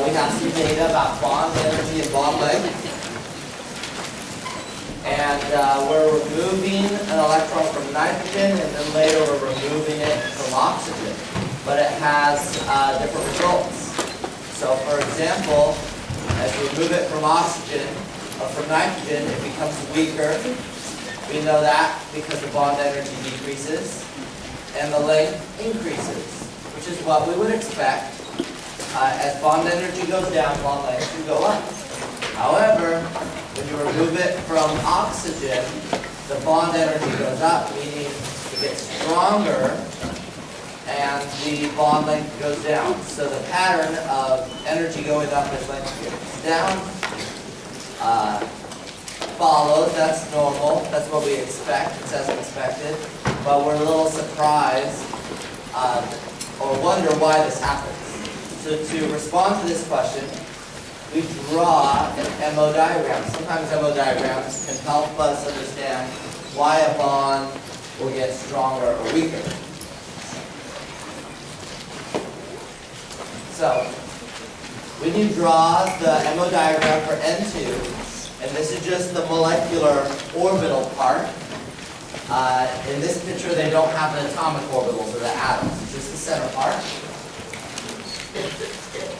we have some data about bond energy and bond length. And we're removing an electron from nitrogen, and then later we're removing it from oxygen. But it has different results. So for example, as we remove it from oxygen, or from nitrogen, it becomes weaker. We know that because the bond energy decreases, and the length increases, which is what we would expect. As bond energy goes down, bond length should go up. However, when you remove it from oxygen, the bond energy goes up, meaning it gets stronger, and the bond length goes down. So the pattern of energy going up as length goes down follows. That's normal. That's what we expect. It's as expected. But we're a little surprised or wonder why this happens. So to respond to this question, we draw an MO diagram. Sometimes MO diagrams can help us understand why a bond will get stronger or weaker. So, when you draw the MO diagram for N2, and this is just the molecular orbital part, in this picture they don't have the atomic orbitals or the atoms, it's just the center part.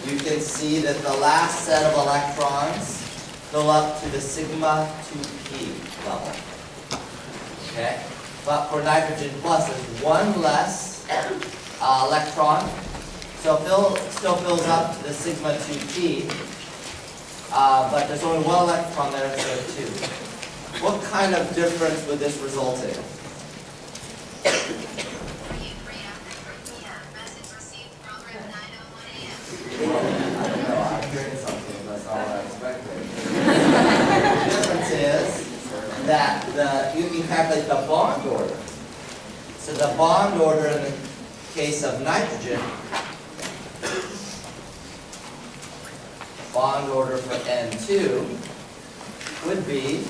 You can see that the last set of electrons fill up to the sigma 2p level. Okay? But for nitrogen plus, there's one less electron. So it still fills up to the sigma 2p, but there's only one electron there instead of two. What kind of difference would this result in? I don't know, I'm hearing something, that's not what I expected. The difference is that you can calculate the bond order. So the bond order in the case of nitrogen, bond order for N2 would be,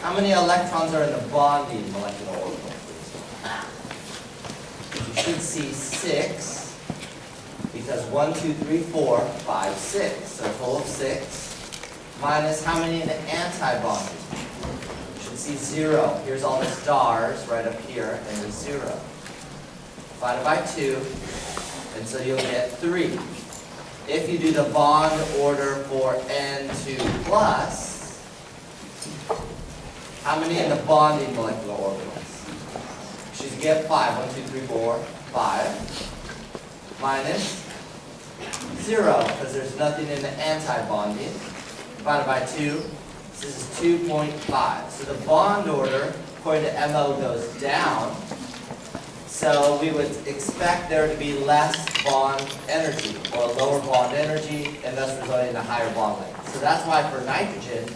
how many electrons are in the bonding molecular orbital? You should see 6. Because 1, 2, 3, 4, 5, 6. So a total of 6. Minus how many in the anti-bonding? You should see 0. Here's all the stars right up here, and there's 0. Divided by 2, and so you'll get 3. If you do the bond order for N2 plus, how many in the bonding molecular orbitals? You should get 5. 1, 2, 3, 4, 5. Minus 0, because there's nothing in the anti-bonding, divided by 2, this is 2.5. So the bond order, according to MO, goes down. So we would expect there to be less bond energy, or lower bond energy, and thus resulting in a higher bond length. So that's why for nitrogen,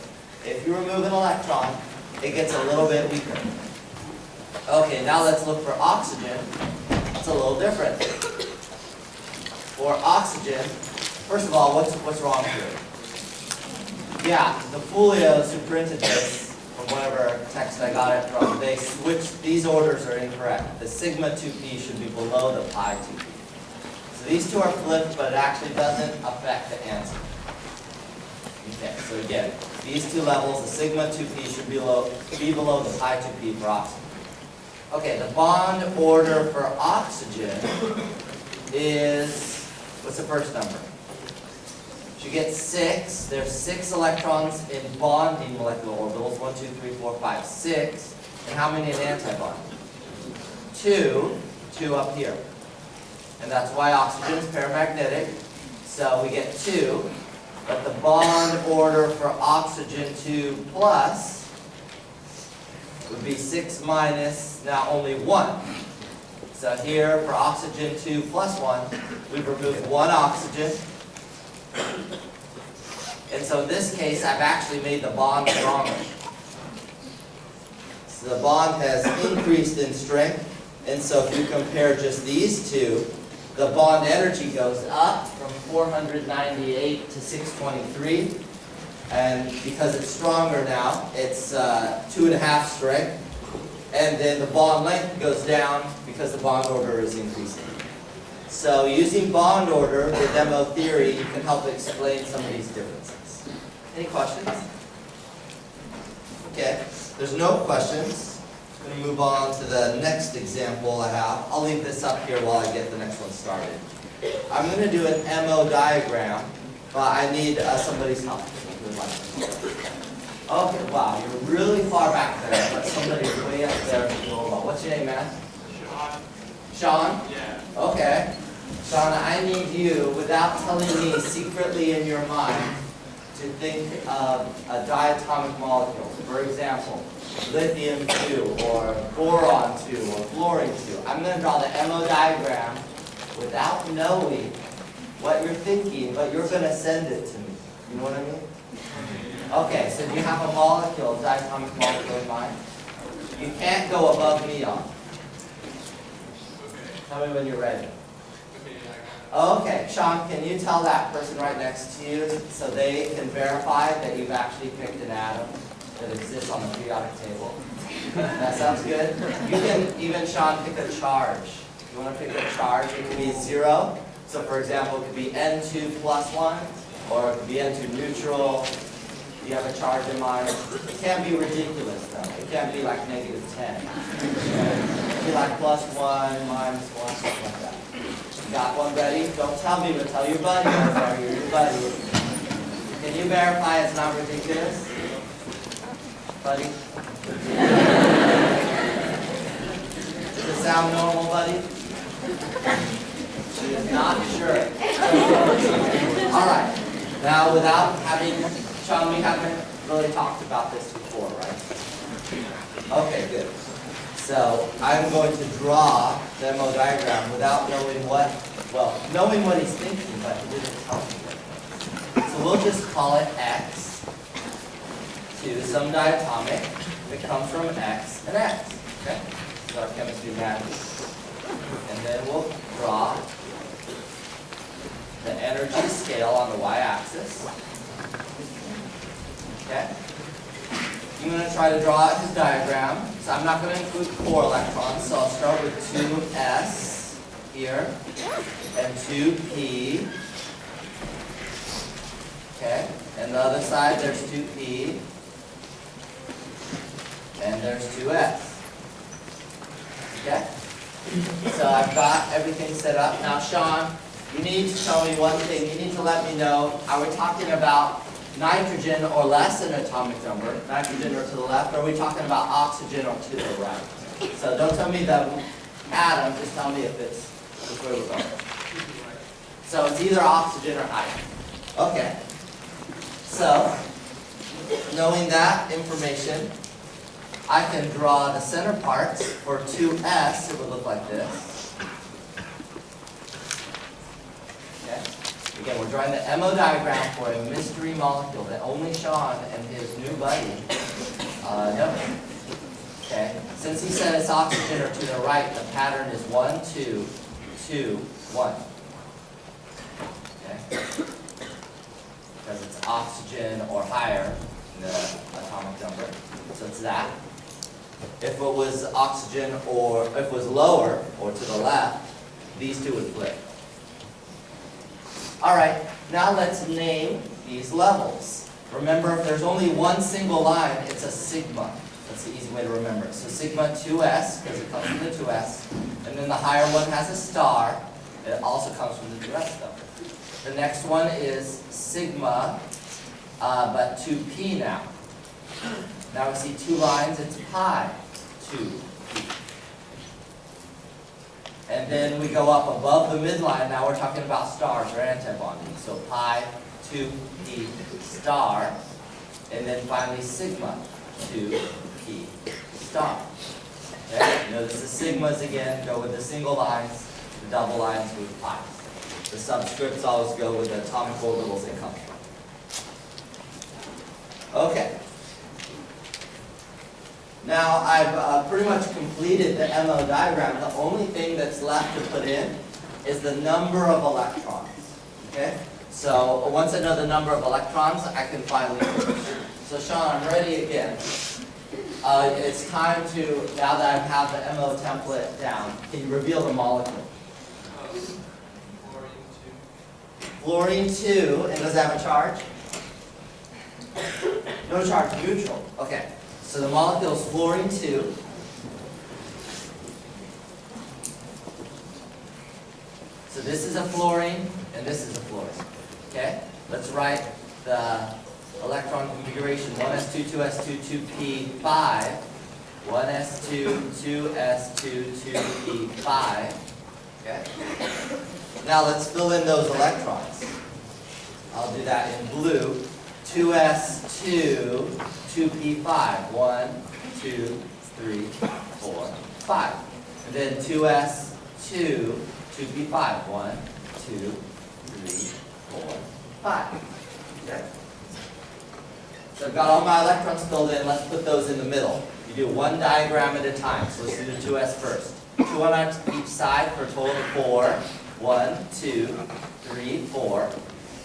if you remove an electron, it gets a little bit weaker. Okay, now let's look for oxygen. It's a little different. For oxygen, first of all, what's wrong here? Yeah, the folios who printed this, from whatever text I got it from, they switched, these orders are incorrect. The sigma 2p should be below the pi 2p. So these two are flipped, but it actually doesn't affect the answer. Okay, so again, these two levels, the sigma 2p should be below the pi 2p for oxygen. Okay, the bond order for oxygen is, what's the first number? You get 6. There's 6 electrons in bonding molecular orbitals. 1, 2, 3, 4, 5, 6. And how many in antibond? 2. 2 up here. And that's why oxygen is paramagnetic. So we get 2. But the bond order for oxygen 2 plus would be 6 minus, now only 1. So here for oxygen 2 plus 1, we've removed 1 oxygen. And so in this case, I've actually made the bond stronger. So the bond has increased in strength. And so if you compare just these two, the bond energy goes up from 498 to 623. And because it's stronger now, it's 2.5 strength. And then the bond length goes down because the bond order is increasing. So using bond order with demo theory, you can help explain some of these differences. Any questions? Okay, there's no questions. I'm going to move on to the next example I have. I'll leave this up here while I get the next one started. I'm going to do an MO diagram, but I need somebody's help. Okay, wow, you're really far back there, but somebody's way up there. What's your name, man? Sean? Yeah. Okay. Sean, I need you, without telling me secretly in your mind, to think of a diatomic molecule. For example, lithium-2, or boron-2, or fluorine-2. I'm going to draw the MO diagram without knowing what you're thinking, but you're going to send it to me. You know what I mean? Okay, so do you have a molecule, a diatomic molecule in mind? You can't go above neon. Tell me when you're ready. Okay, Sean, can you tell that person right next to you so they can verify that you've actually picked an atom that exists on the periodic table? That sounds good? You can even, Sean, pick a charge. You want to pick a charge? It could be 0. So for example, it could be N2 plus 1, or it could be N2 neutral. Do you have a charge in mind? It can't be ridiculous though. It can't be like -10. It can be like +1, -1, something like that. You got one ready? Don't tell me, but tell your buddy. You're your buddy. Can you verify it's not ridiculous? Buddy? Does it sound normal, buddy? She is not sure. Alright. Now without having, Sean, we haven't really talked about this before, right? Okay, good. So I'm going to draw the MO diagram without knowing knowing what he's thinking, but he didn't tell me what. So we'll just call it X to some diatomic that comes from X and X. Okay? This is our chemistry magic. And then we'll draw the energy scale on the y-axis. Okay? I'm going to try to draw out his diagram. So I'm not going to include 4 electrons, so I'll start with 2s here and 2p. Okay? And the other side, there's 2p. And there's 2s. Okay? So I've got everything set up. Now, Sean, you need to tell me one thing. You need to let me know, are we talking about nitrogen or less in atomic number, nitrogen or to the left, or are we talking about oxygen or to the right? So don't tell me the atom, just tell me if it's where we're going. So it's either oxygen or hydrogen. Okay. So, knowing that information, I can draw the center parts for 2s. It would look like this. Okay. Again, we're drawing the MO diagram for a mystery molecule that only Sean and his new buddy know. Okay. Since he said it's oxygen or to the right, the pattern is 1, 2, 2, 1. Okay. Because it's oxygen or higher in the atomic number. So it's that. If it was oxygen or if it was lower or to the left, these two would flip. All right, now let's name these levels. Remember, if there's only one single line, it's a sigma. That's the easy way to remember it. So sigma 2s, because it comes from the 2s. And then the higher one has a star. It also comes from the 2s number. The next one is sigma, but 2p now. Now we see 2 lines, it's pi 2p. And then we go up above the midline, now we're talking about stars or antibonding. So pi 2p star, and then finally sigma 2p star. Okay? Notice the sigmas again go with the single lines, the double lines with pi. The subscripts always go with the atomic orbitals they come from. Okay. Now I've pretty much completed the MO diagram. The only thing that's left to put in is the number of electrons. Okay? So once I know the number of electrons, I can finally finish. So Sean, I'm ready again. It's time to, now that I have the MO template down, can you reveal the molecule? Fluorine 2, and does it have a charge? No charge, neutral. Okay, so the molecule is fluorine 2. So this is a fluorine, and this is a fluorine. Okay, let's write the electron configuration 1s2, 2s2, 2p5. 1s2, 2s2, 2p5. Okay? Now let's fill in those electrons. I'll do that in blue. 2s2, 2p5. 1, 2, 3, 4, 5. And then 2s2, 2p5. 1, 2, 3, 4, 5. Okay? So I've got all my electrons filled in. Let's put those in the middle. You do one diagram at a time. So let's do the 2s first. 2 on each side for a total of 4. 1, 2, 3, 4.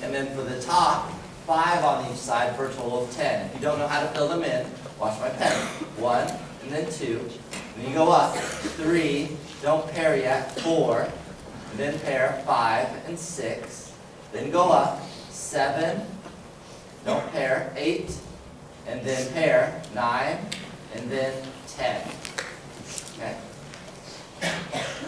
And then for the top, 5 on each side for a total of 10. If you don't know how to fill them in, watch my pen. 1, and then 2. And you go up. 3, don't pair yet. 4, and then pair. 5 and 6. Then go up. 7, don't pair. 8, and then pair. 9, and then 10. Okay?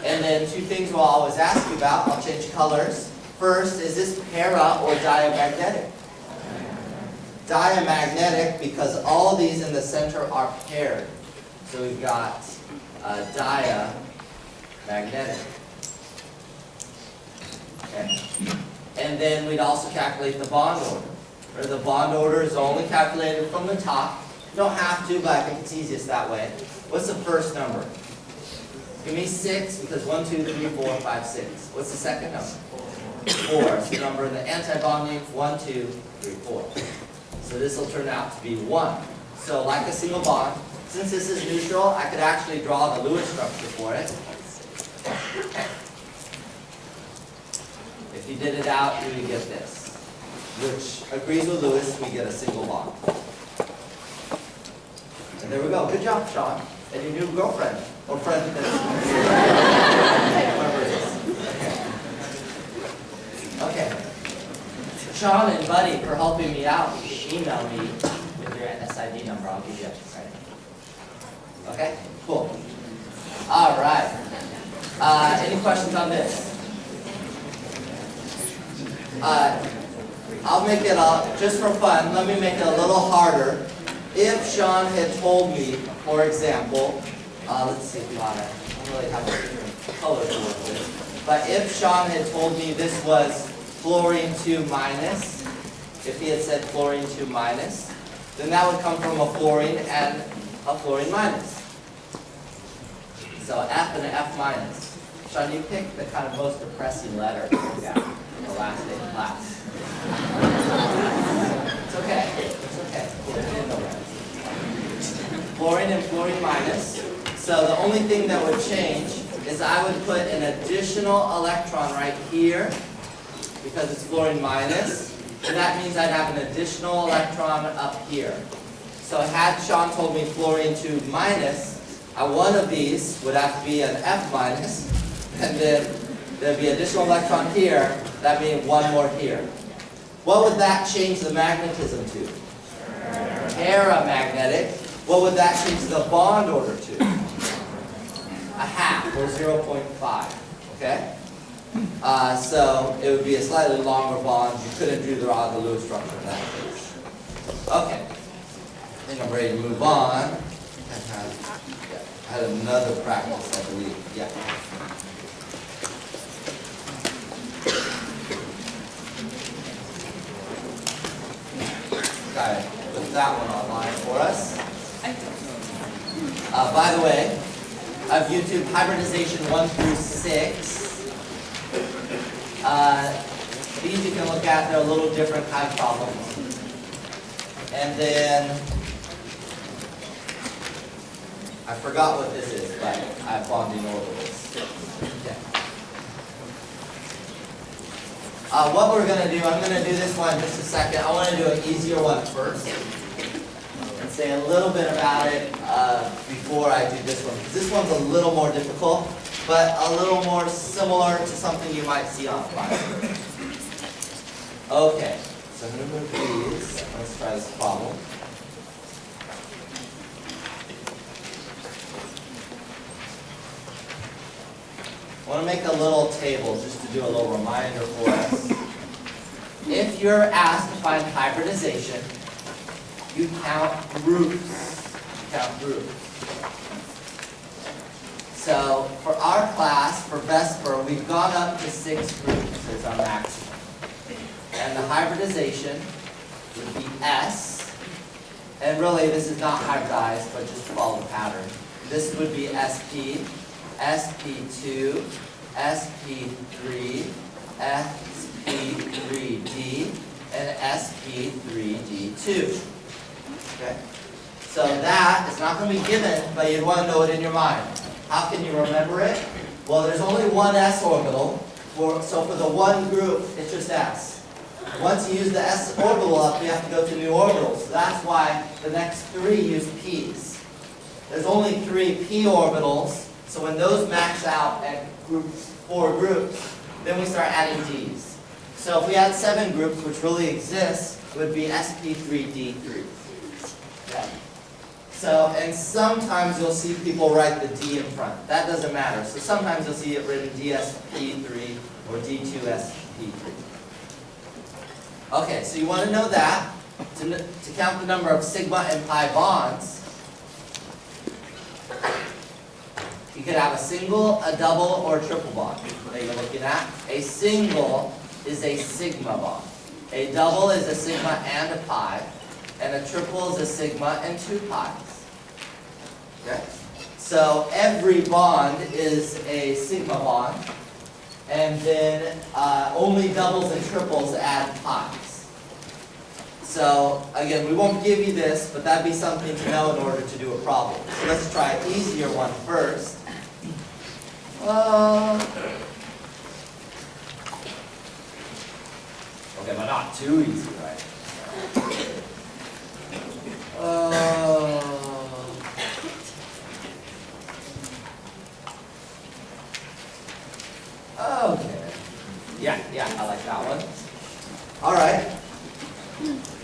And then two things we'll always ask you about. I'll change colors. First, is this para or diamagnetic? Diamagnetic because all these in the center are paired. So we've got diamagnetic. Okay. And then we'd also calculate the bond order. Or the bond order is only calculated from the top. You don't have to, but I think it's easiest that way. What's the first number? Give me 6 because 1, 2, 3, 4, 5, 6. What's the second number? 4. It's the number in the antibonding. 1, 2, 3, 4. So this will turn out to be 1. So like a single bond, since this is neutral, I could actually draw the Lewis structure for it. If you did it out, you would get this, which agrees with Lewis. We get a single bond. And there we go. Good job, Sean. And your new girlfriend. Or friend. Whoever it is. Okay. Sean and Buddy, for helping me out, email me with your SID number. I'll give you extra credit. Okay? Cool. All right. Any questions on this? I'll make it, just for fun, let me make it a little harder. If Sean had told me, for example, let's see if I don't really have a different color to work with. But if Sean had told me this was fluorine 2 minus, if he had said fluorine 2 minus, then that would come from a fluorine and a fluorine minus. So F and an F minus. Sean, you picked the kind of most depressing letter to look at in the last day of class. It's okay. It's okay. Fluorine and fluorine minus. So the only thing that would change is I would put an additional electron right here because it's fluorine minus. And that means I'd have an additional electron up here. So had Sean told me fluorine 2 minus, one of these would have to be an F minus. And then there'd be additional electron here. That means one more here. What would that change the magnetism to? Paramagnetic. What would that change the bond order to? A half, or 0.5. Okay? So it would be a slightly longer bond. You couldn't draw the Lewis structure in that case. Okay. I think I'm ready to move on. I had another practice, I believe. Yeah. Okay, put that one online for us. By the way, I've YouTube hybridization 1 through 6. These you can look at, they're a little different kind of problems. And then, I forgot what this is, but I have bonding orbitals. Okay. What we're going to do, I'm going to do this one in just a second. I want to do an easier one first. And say a little bit about it before I do this one. Because this one's a little more difficult, but a little more similar to something you might see on fire. Okay, so I'm going to move these. Let's try this problem. I want to make a little table just to do a little reminder for us. If you're asked to find hybridization, you count groups. So for our class, for VESPER, we've gone up to 6 groups as our maximum. And the hybridization would be S. And really, this is not hybridized, but just follow the pattern. This would be SP, SP2, SP3, SP3D, and SP3D2. Okay? So that is not going to be given, but you'd want to know it in your mind. How can you remember it? Well, there's only one s orbital, so for the one group, it's just s. Once you use the s orbital up, you have to go to new orbitals. So that's why the next 3 use p's. There's only 3 p orbitals, so when those max out at 4 groups, then we start adding d's. So if we had 7 groups, which really exists, it would be sp3d3. Okay. So, and sometimes you'll see people write the D in front. That doesn't matter. So sometimes you'll see it written DSP3 or D2SP3. Okay, so you want to know that. To count the number of sigma and pi bonds, you could have a single, a double, or a triple bond that you're looking at. A single is a sigma bond. A double is a sigma and a pi. And a triple is a sigma and 2 pi's. Okay? So every bond is a sigma bond, and then only doubles and triples add pi's. So again, we won't give you this, but that'd be something to know in order to do a problem. So let's try an easier one first. Okay, but not too easy, right? Okay. Yeah, I like that one. All right.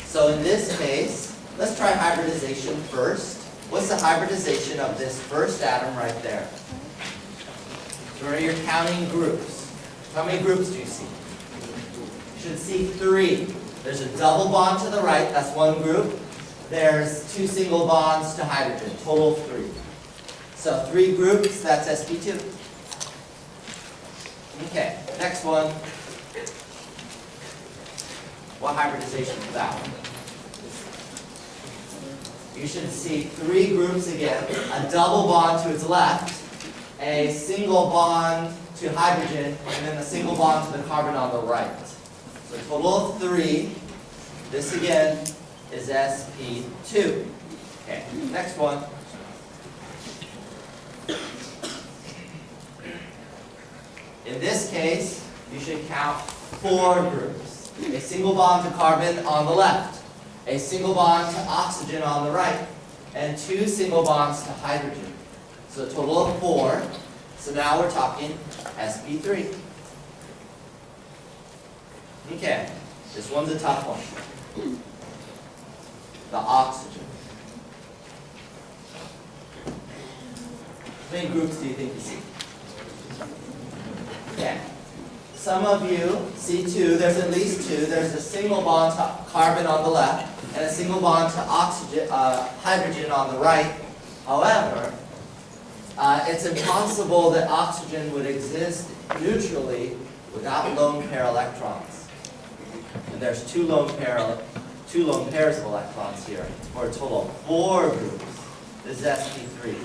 So in this case, let's try hybridization first. What's the hybridization of this first atom right there? So you're counting groups. How many groups do you see? You should see 3. There's a double bond to the right, that's one group. There's 2 single bonds to hydrogen, total of 3. So 3 groups, that's sp2. Okay, next one. What hybridization is that one? You should see 3 groups again, a double bond to its left, a single bond to hydrogen, and then a single bond to the carbon on the right. So a total of 3. This again is sp2. Okay, next one. In this case, you should count 4 groups. A single bond to carbon on the left, a single bond to oxygen on the right, and 2 single bonds to hydrogen. So a total of 4. So now we're talking sp3. Okay, this one's a tough one. The oxygen. How many groups do you think you see? Okay. Some of you see 2. There's at least 2. There's a single bond to carbon on the left and a single bond to oxygen, hydrogen on the right. However, it's impossible that oxygen would exist neutrally without lone pair electrons. And there's 2 lone pairs of electrons here, for a total of 4 groups. This is sp3.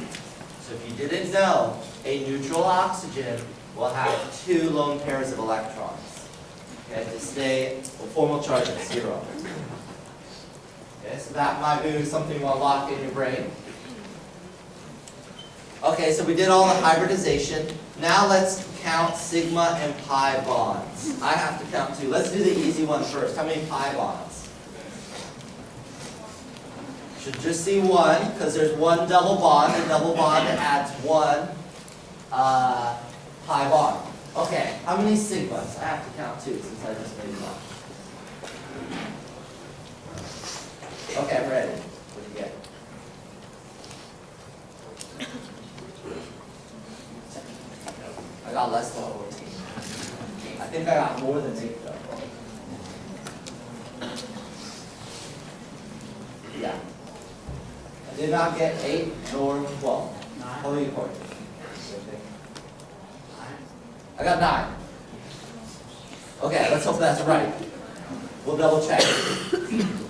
So if you didn't know, a neutral oxygen will have 2 lone pairs of electrons. Okay, to stay a formal charge of 0. Okay, so that might be something you want to lock in your brain. Okay, so we did all the hybridization. Now let's count sigma and pi bonds. I have to count 2. Let's do the easy one first. How many pi bonds? Should just see 1, because there's 1 double bond. A double bond adds 1 pi bond. Okay, how many sigmas? I have to count 2 since I just made 1. Okay, I'm ready. What do you get? I got less than 14. I think I got more than 8 though. Yeah. I did not get 8 nor 12. How many points? I got 9. Okay, let's hope that's right. We'll double check.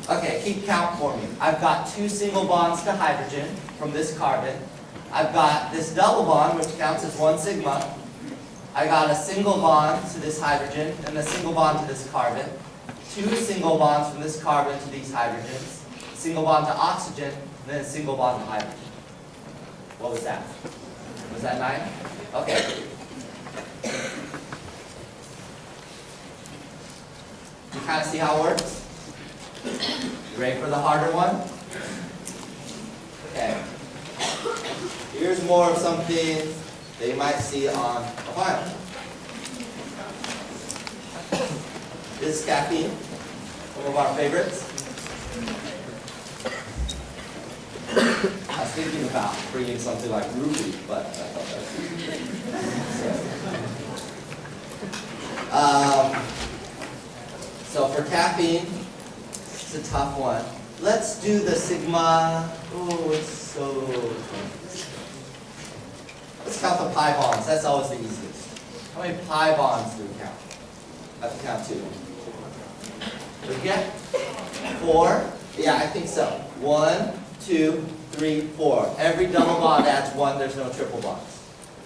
Okay, keep count for me. I've got 2 single bonds to hydrogen from this carbon. I've got this double bond, which counts as 1 sigma. I got a single bond to this hydrogen and a single bond to this carbon. 2 single bonds from this carbon to these hydrogens. Single bond to oxygen, and then a single bond to hydrogen. What was that? Was that 9? Okay. You kind of see how it works? You ready for the harder one? Okay. Here's more of something that you might see on a final. This is caffeine, one of our favorites. I was thinking about bringing something like Ruby, but I thought that was so for caffeine, it's a tough one. Let's do the sigma. Oh, it's so tough. Let's count the pi bonds. That's always the easiest. How many pi bonds do we count? I have to count 2. Did we get 4? Yeah, I think so. 1, 2, 3, 4. Every double bond adds 1. There's no triple bonds.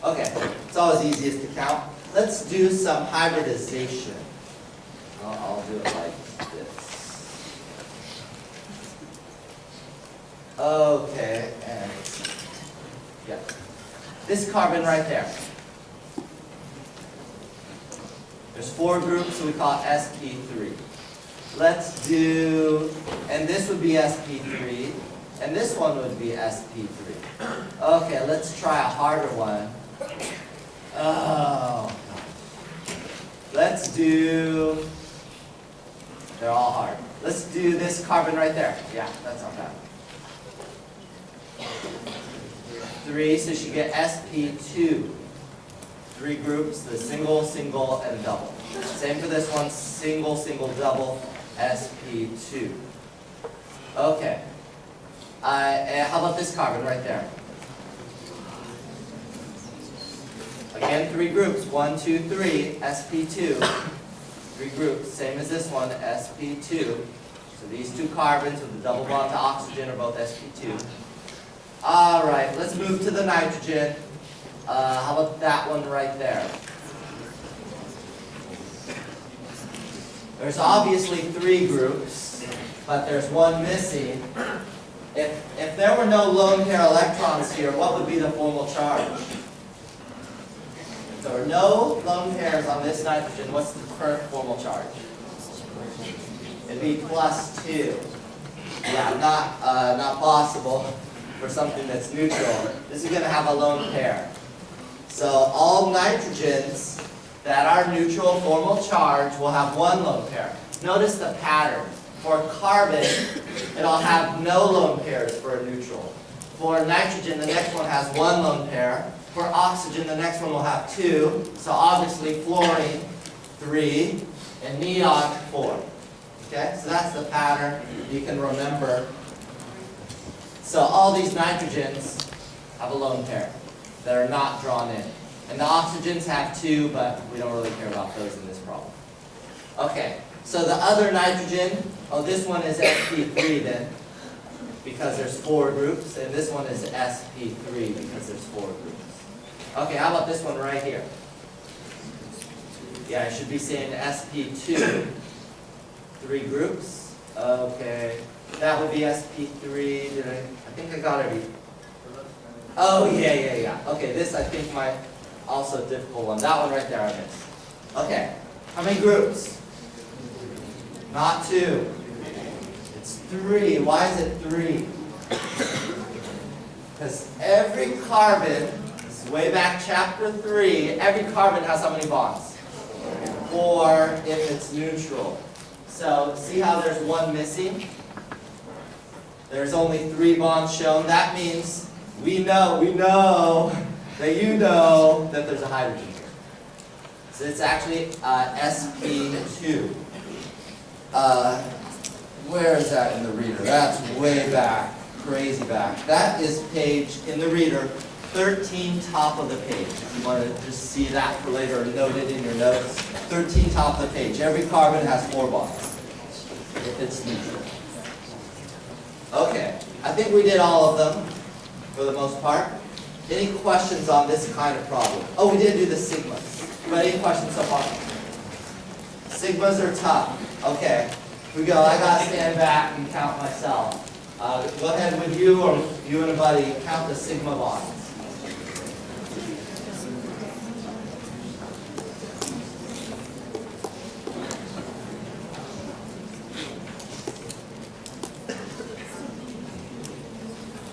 Okay, it's always easiest to count. Let's do some hybridization. I'll do it like this. Okay, and yeah. This carbon right there. There's 4 groups, so we call it sp3. Let's do, and this would be sp3, and this one would be sp3. Okay, let's try a harder one. Oh, let's do, they're all hard. Let's do this carbon right there. Yeah, that's not bad. 3, so you get sp2. 3 groups, the single, single, and double. Same for this one, single, single, double, sp2. Okay. How about this carbon right there? Again, 3 groups, 1, 2, 3, sp2. 3 groups, same as this one, sp2. So these 2 carbons with the double bond to oxygen are both sp2. All right, let's move to the nitrogen. How about that one right there? There's obviously 3 groups, but there's 1 missing. If there were no lone pair electrons here, what would be the formal charge? If there were no lone pairs on this nitrogen, what's the current formal charge? It'd be +2. Yeah, not possible for something that's neutral. This is going to have a lone pair. So all nitrogens that are neutral formal charge will have 1 lone pair. Notice the pattern. For carbon, it'll have no lone pairs for a neutral. For nitrogen, the next one has 1 lone pair. For oxygen, the next one will have 2. So obviously fluorine, 3, and neon, 4. Okay, so that's the pattern you can remember. So all these nitrogens have a lone pair that are not drawn in. And the oxygens have 2, but we don't really care about those in this problem. Okay, so the other nitrogen, oh, this one is sp3 then, because there's 4 groups, and this one is sp3 because there's 4 groups. Okay, how about this one right here? Yeah, I should be saying sp2, 3 groups. Okay, that would be sp3. I think I got it. Oh, yeah. Okay, this I think might also a difficult one. That one right there I missed. Okay, how many groups? Not 2. It's 3. Why is it 3? Because every carbon, this is way back chapter 3, every carbon has how many bonds? 4 if it's neutral. So see how there's one missing? There's only 3 bonds shown. That means we know that you know that there's a hydrogen here. So it's actually sp2. Where is that in the reader? That's way back, crazy back. That is page in the reader, 13 top of the page. If you want to just see that for later or note it in your notes. 13 top of the page. Every carbon has 4 bonds if it's neutral. Okay, I think we did all of them for the most part. Any questions on this kind of problem? Oh, we did do the sigmas. But any questions so far? Sigmas are tough. Okay, here we go. I gotta stand back and count myself. Go ahead with you or you and a buddy, count the sigma bonds.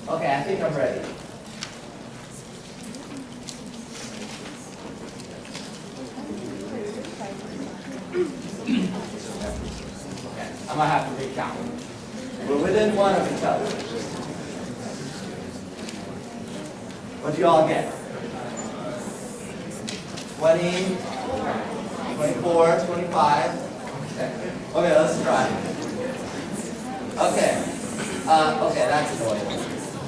Okay, I think I'm ready. Okay, I might have to recount. We're within 1 of each other. What do you all get? 20, 24, 25. Okay, let's try. Okay, that's annoying.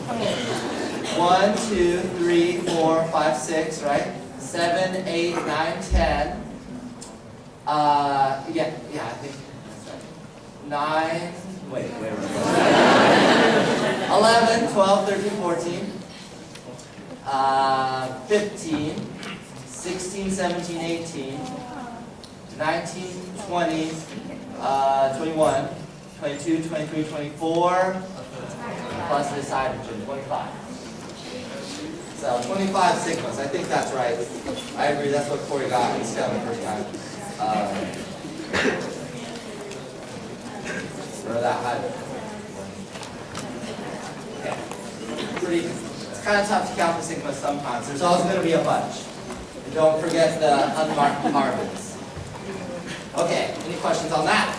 1, 2, 3, 4, 5, 6, right? 7, 8, 9, 10. Yeah, I think 9. Wait. 11, 12, 13, 14. 15, 16, 17, 18, 19, 20, 21, 22, 23, 24. Plus this hydrogen, 25. So 25 sigmas, I think that's right. I agree, that's what Corey got. He's got the first time. For that hydrogen. Okay. It's kind of tough to count the sigmas sometimes. There's always going to be a bunch. And don't forget the unmarked carbons. Okay, any questions on that?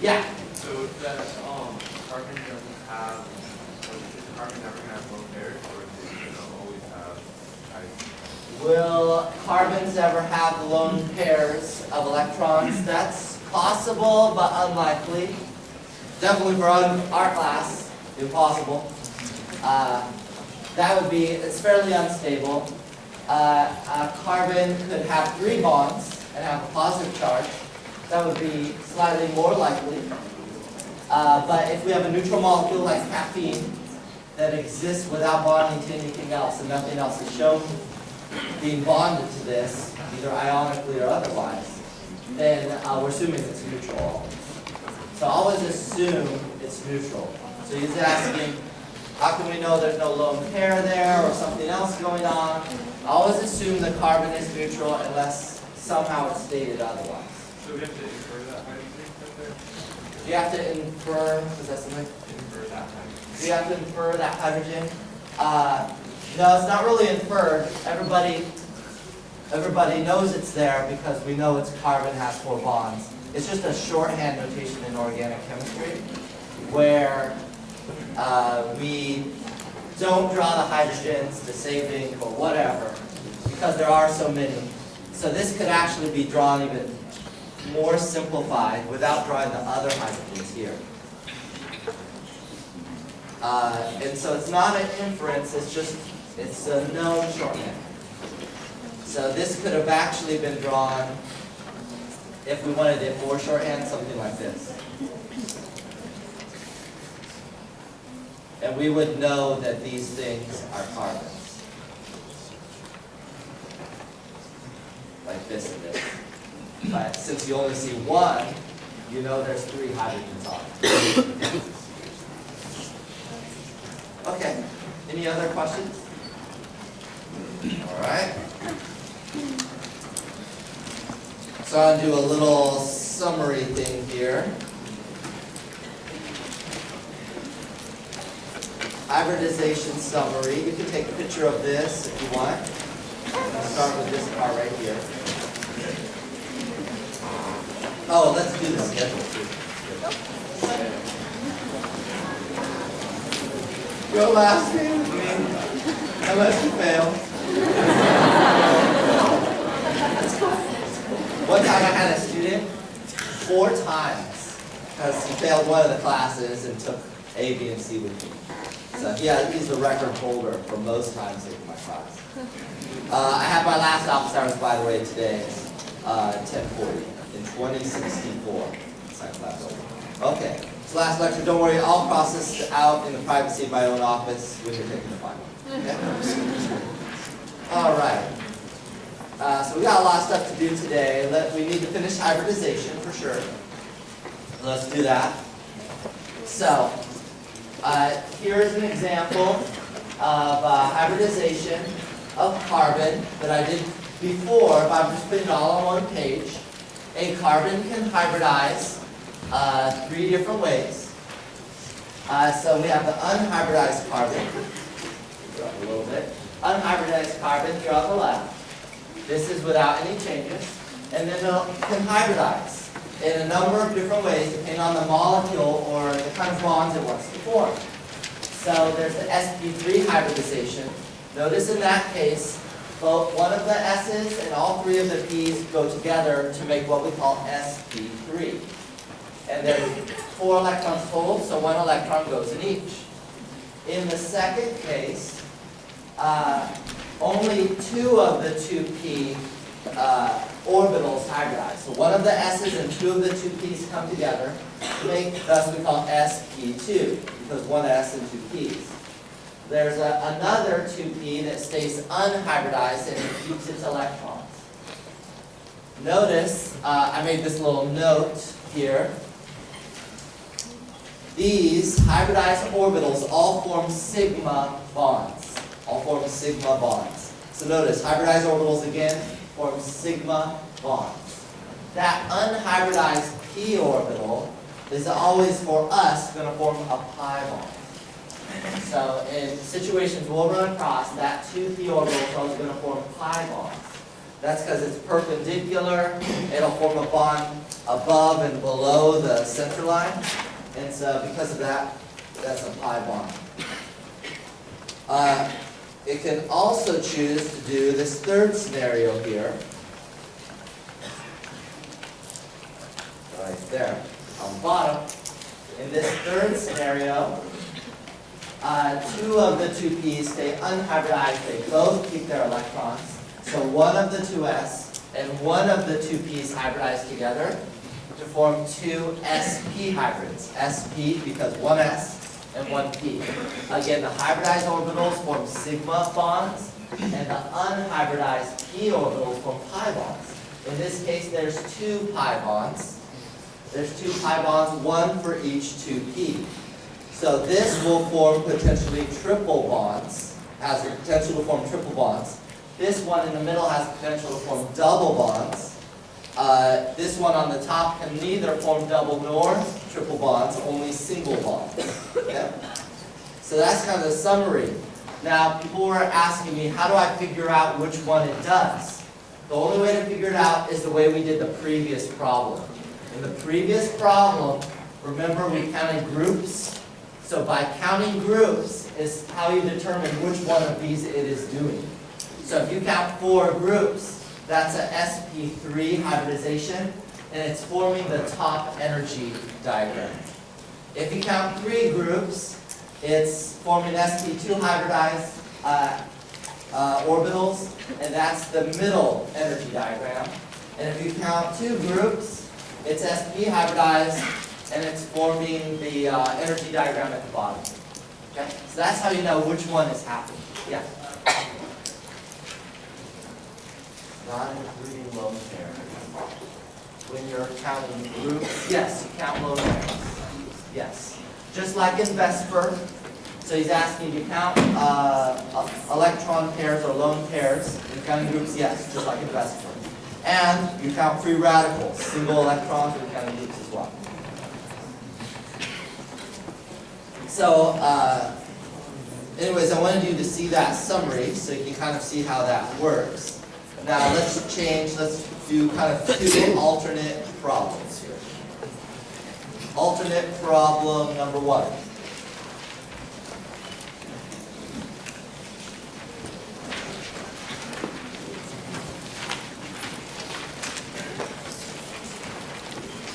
Yeah? So that carbon doesn't have, is carbon never going to have lone pairs, or is it always have hydrogen? Will carbons ever have lone pairs of electrons? That's possible, but unlikely. Definitely for our class, impossible. That would be, it's fairly unstable. A carbon could have 3 bonds and have a positive charge. That would be slightly more likely. But if we have a neutral molecule like caffeine that exists without bonding to anything else and nothing else is shown being bonded to this, either ionically or otherwise, then we're assuming it's neutral. So always assume it's neutral. So he's asking, how can we know there's no lone pair there or something else going on? Always assume the carbon is neutral unless somehow it's stated otherwise. So we have to infer that hydrogen there? You have to infer, is that something? Infer that hydrogen. You have to infer that hydrogen. No, it's not really inferred. Everybody knows it's there because we know its carbon has 4 bonds. It's just a shorthand notation in organic chemistry where we don't draw the hydrogens to save ink or whatever because there are so many. So this could actually be drawn even more simplified without drawing the other hydrogens here. And so it's not an inference, it's a known shorthand. So this could have actually been drawn, if we wanted it more shorthand, something like this. And we would know that these things are carbons. Like this and this. But since you only see 1, you know there's 3 hydrogens on it. Okay, any other questions? All right. So I'll do a little summary thing here. Hybridization summary. You can take a picture of this if you want. I'll start with this part right here. Oh, let's do the schedule too. Go last name with me, unless you fail. One time I had a student 4 times because he failed one of the classes and took A, B, and C with me. So he's the record holder for most times taking my class. I had my last office hours, by the way, today, 10:40 in 2064. Science lab building. Okay, so last lecture, don't worry, I'll process this out in the privacy of my own office when you're taking the final. Okay? All right. So we got a lot of stuff to do today. We need to finish hybridization for sure. Let's do that. So, here's an example of hybridization of carbon that I did before, but I'm just putting it all on one page. A carbon can hybridize 3 different ways. So we have the unhybridized carbon. Go up a little bit. Unhybridized carbon here on the left. This is without any changes. And then it can hybridize in a number of different ways depending on the molecule or the kind of bonds it wants to form. So there's the sp3 hybridization. Notice in that case, both one of the S's and all 3 of the P's go together to make what we call sp3. And there's 4 electrons total, so 1 electron goes in each. In the second case, only 2 of the 2p orbitals hybridize. So 1 of the S's and 2 of the 2p's come together to make, thus we call sp2, because 1 S and 2 p's. There's another 2p that stays unhybridized and it keeps its electrons. Notice, I made this little note here. These hybridized orbitals all form sigma bonds. So notice, hybridized orbitals again form sigma bonds. That unhybridized p orbital is always, for us, going to form a pi bond. So in situations we'll run across, that 2p orbital is always going to form pi bonds. That's because it's perpendicular. It'll form a bond above and below the center line. And so because of that, that's a pi bond. It can also choose to do this third scenario here. Right there, on the bottom. In this third scenario, 2 of the 2p's stay unhybridized. They both keep their electrons. So 1 of the 2s and 1 of the 2p's hybridize together to form 2 sp hybrids. Sp because 1 s and 1 p. Again, the hybridized orbitals form sigma bonds, and the unhybridized p orbitals form pi bonds. In this case, there's 2 pi bonds. There's 2 pi bonds, 1 for each 2p. So this will form potentially triple bonds, has the potential to form triple bonds. This one in the middle has the potential to form double bonds. This one on the top can neither form double nor triple bonds, only single bonds. Okay? So that's kind of the summary. Now, people were asking me, how do I figure out which one it does? The only way to figure it out is the way we did the previous problem. In the previous problem, remember we counted groups? So by counting groups is how you determine which one of these it is doing. So if you count 4 groups, that's a sp3 hybridization, and it's forming the top energy diagram. If you count 3 groups, it's forming sp2 hybridized orbitals, and that's the middle energy diagram. And if you count 2 groups, it's sp hybridized, and it's forming the energy diagram at the bottom. Okay? So that's how you know which one is happening. Yeah? Not including lone pairs. When you're counting groups, yes, you count lone pairs. Yes. Just like in Vesper. So he's asking, do you count electron pairs or lone pairs? In counting groups, yes, just like in Vesper. And you count free radicals, single electrons in counting groups as well. So, anyways, I wanted you to see that summary so you can kind of see how that works. Now let's do kind of 2 alternate problems here. Alternate problem number 1.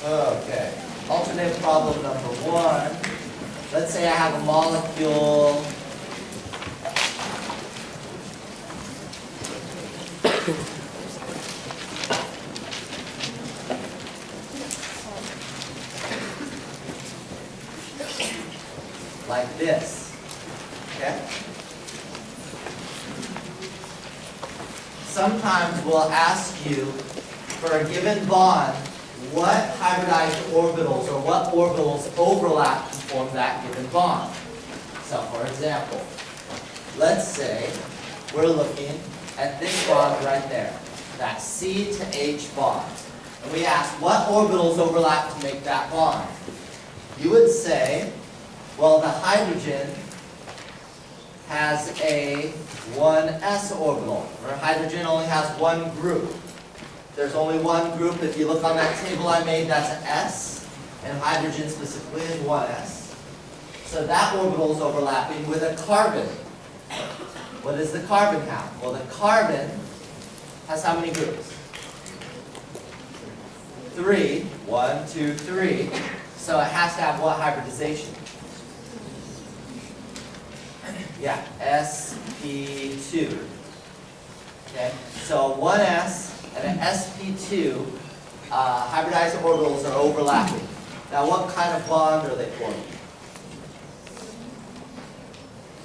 Okay, alternate problem number 1. Let's say I have a molecule like this, okay? Sometimes we'll ask you, for a given bond, what hybridized orbitals or what orbitals overlap to form that given bond. So for example, let's say we're looking at this bond right there, that C to H bond. And we ask what orbitals overlap to make that bond. You would say, well, the hydrogen has a 1s orbital, or hydrogen only has one group. There's only one group. If you look on that table I made, that's an S, and hydrogen specifically is 1s. So that orbital is overlapping with a carbon. What does the carbon have? Well, the carbon has how many groups? 3. 1, 2, 3. So it has to have what hybridization? Yeah, sp2. Okay, so 1s and an sp2 hybridized orbitals are overlapping. Now, what kind of bond are they forming?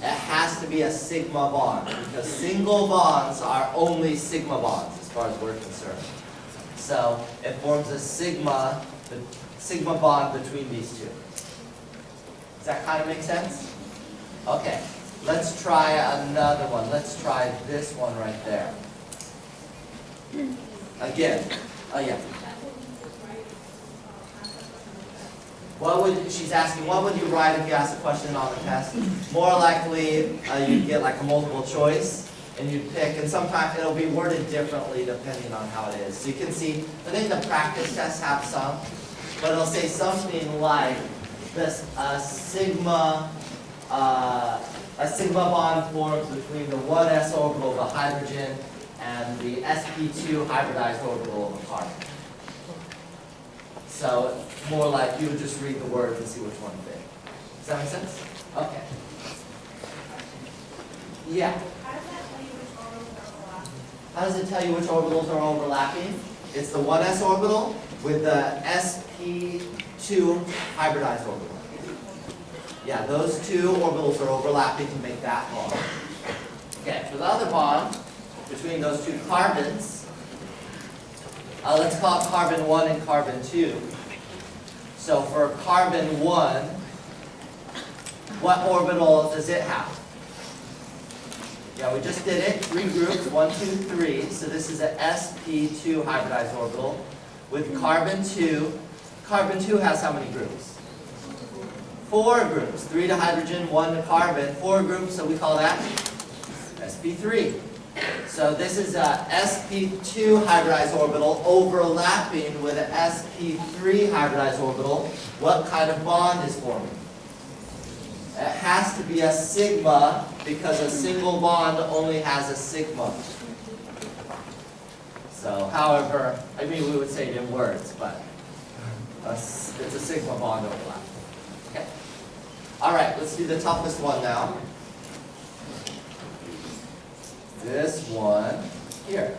It has to be a sigma bond, because single bonds are only sigma bonds as far as we're concerned. So it forms a sigma bond between these two. Does that kind of make sense? Okay, let's try another one. Let's try this one right there. Again, yeah. She's asking, what would you write if you asked a question on the test? More likely, you'd get like a multiple choice, and you'd pick, and sometimes it'll be worded differently depending on how it is. So you can see, I think the practice tests have some, but it'll say something like this: a sigma bond forms between the 1s orbital of a hydrogen and the sp2 hybridized orbital of a carbon. So more like you would just read the words and see which one fit. Does that make sense? Okay. Yeah. How does it tell you which orbitals are overlapping? It's the 1s orbital with the sp2 hybridized orbital. Yeah, those two orbitals are overlapping to make that bond. Okay, for the other bond between those two carbons, let's call it carbon 1 and carbon 2. So for carbon 1, what orbital does it have? Yeah, we just did it. 3 groups, 1, 2, 3. So this is an sp2 hybridized orbital. With carbon 2, carbon 2 has how many groups? 4 groups. 3 to hydrogen, 1 to carbon. 4 groups, so we call that sp3. So this is a sp2 hybridized orbital overlapping with an sp3 hybridized orbital. What kind of bond is forming? It has to be a sigma, because a single bond only has a sigma. So, however, I mean we would say it in words, but it's a sigma bond overlap. Okay. All right, let's do the toughest one now. This one here.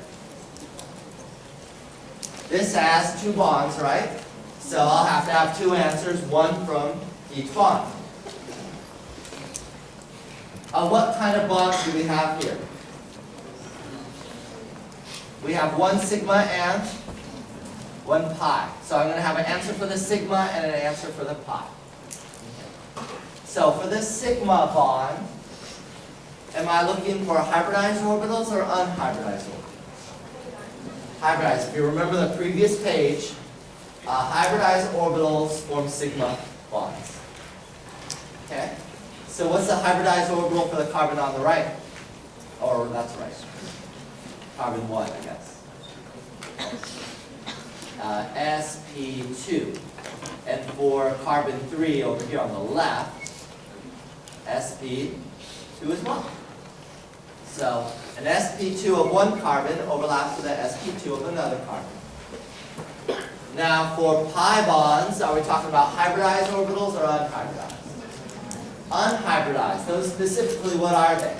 This has 2 bonds, right? So I'll have to have 2 answers, one from each bond. What kind of bonds do we have here? We have 1 sigma and 1 pi. So I'm going to have an answer for the sigma and an answer for the pi. So for this sigma bond, am I looking for hybridized orbitals or unhybridized orbitals? Hybridized. If you remember the previous page, hybridized orbitals form sigma bonds. Okay? So what's the hybridized orbital for the carbon on the right? Or that's right. Carbon 1, I guess. sp2. And And for carbon 3 over here on the left, sp2 as well. So an sp2 of one carbon overlaps with an sp2 of another carbon. Now for pi bonds, are we talking about hybridized orbitals or unhybridized? Unhybridized. Those specifically, what are they?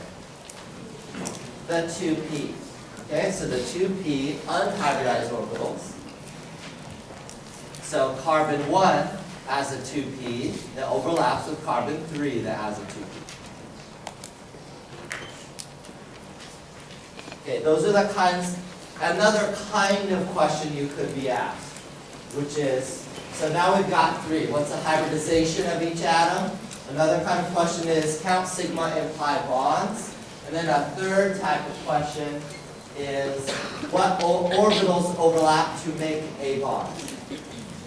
The 2p. Okay, so the 2p unhybridized orbitals. So carbon 1 has a 2p that overlaps with carbon 3 that has a 2p. Okay, those are the kinds, another kind of question you could be asked, which is, so now we've got 3. What's the hybridization of each atom? Another kind of question is, count sigma implied bonds. And then a third type of question is, what orbitals overlap to make a bond?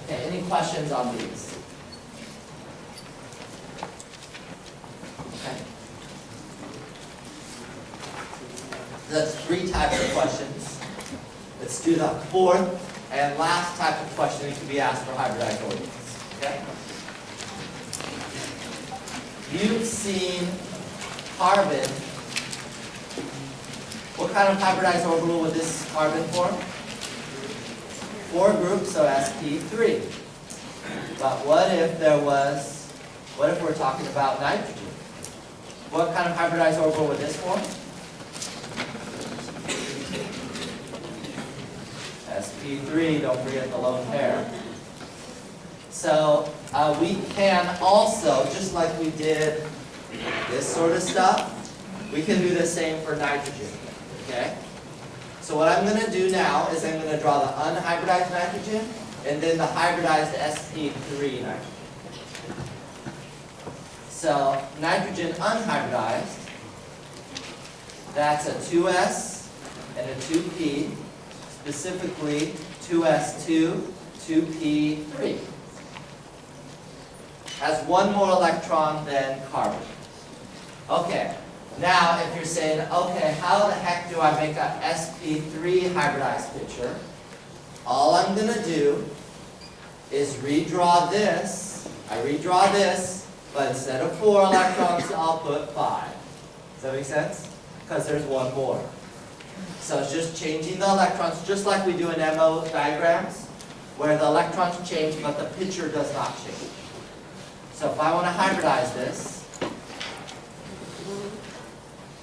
Okay, any questions on these? Okay. That's 3 types of questions. Let's do the fourth and last type of question that can be asked for hybridized orbitals. Okay? You've seen carbon. What kind of hybridized orbital would this carbon form? 4 groups, so sp3. But what if we're talking about nitrogen? What kind of hybridized orbital would this form? sp3, don't forget the lone pair. So we can also, just like we did this sort of stuff, we can do the same for nitrogen. Okay? So what I'm going to do now is I'm going to draw the unhybridized nitrogen and then the hybridized sp3 nitrogen. So nitrogen unhybridized, that's a 2s and a 2p, specifically 2s2, 2p3. Has one more electron than carbon. Okay. Now, if you're saying, okay, how the heck do I make a sp3 hybridized picture? All I'm going to do is redraw this. I redraw this, but instead of 4 electrons, I'll put 5. Does that make sense? Because there's one more. So it's just changing the electrons, just like we do in MO diagrams, where the electrons change, but the picture does not change. So if I want to hybridize this,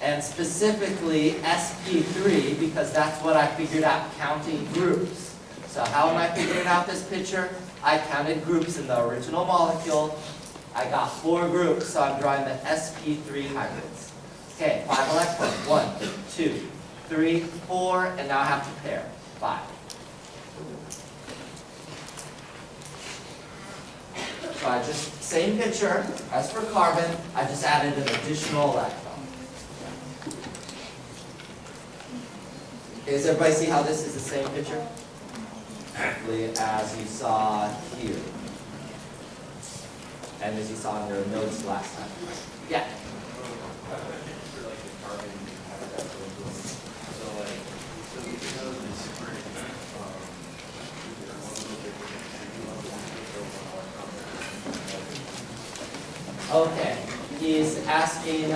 and specifically sp3, because that's what I figured out counting groups. So how am I figuring out this picture? I counted groups in the original molecule. I got 4 groups, so I'm drawing the sp3 hybrids. Okay, 5 electrons. 1, 2, 3, 4, and now I have to pair. 5. So I just, same picture as for carbon, I just added an additional electron. Okay, does everybody see how this is the same picture? Exactly as you saw here. And as you saw in your notes last time. Yeah? Okay, he's asking,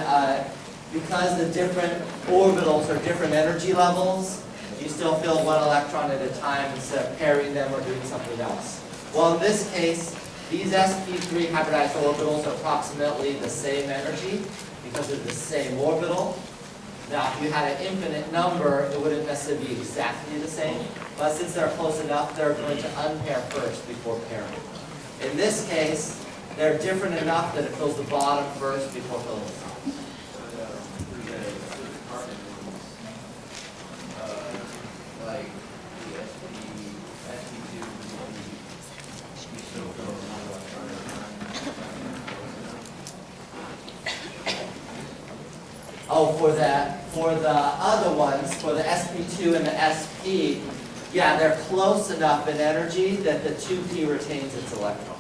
because the different orbitals are different energy levels, do you still fill 1 electron at a time instead of pairing them or doing something else? Well, in this case, these sp3 hybridized orbitals are approximately the same energy because they're the same orbital. Now, if you had an infinite number, it wouldn't necessarily be exactly the same, but since they're close enough, they're going to unpair first before pairing. In this case, they're different enough that it fills the bottom first before filling the top. Oh, for the other ones, for the sp2 and the sp, yeah, they're close enough in energy that the 2p retains its electron.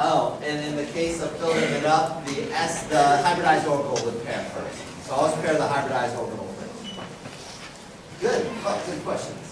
Oh, and in the case of filling it up, the hybridized orbital would pair first. So always pair the hybridized orbital first. Good. Oh, good questions.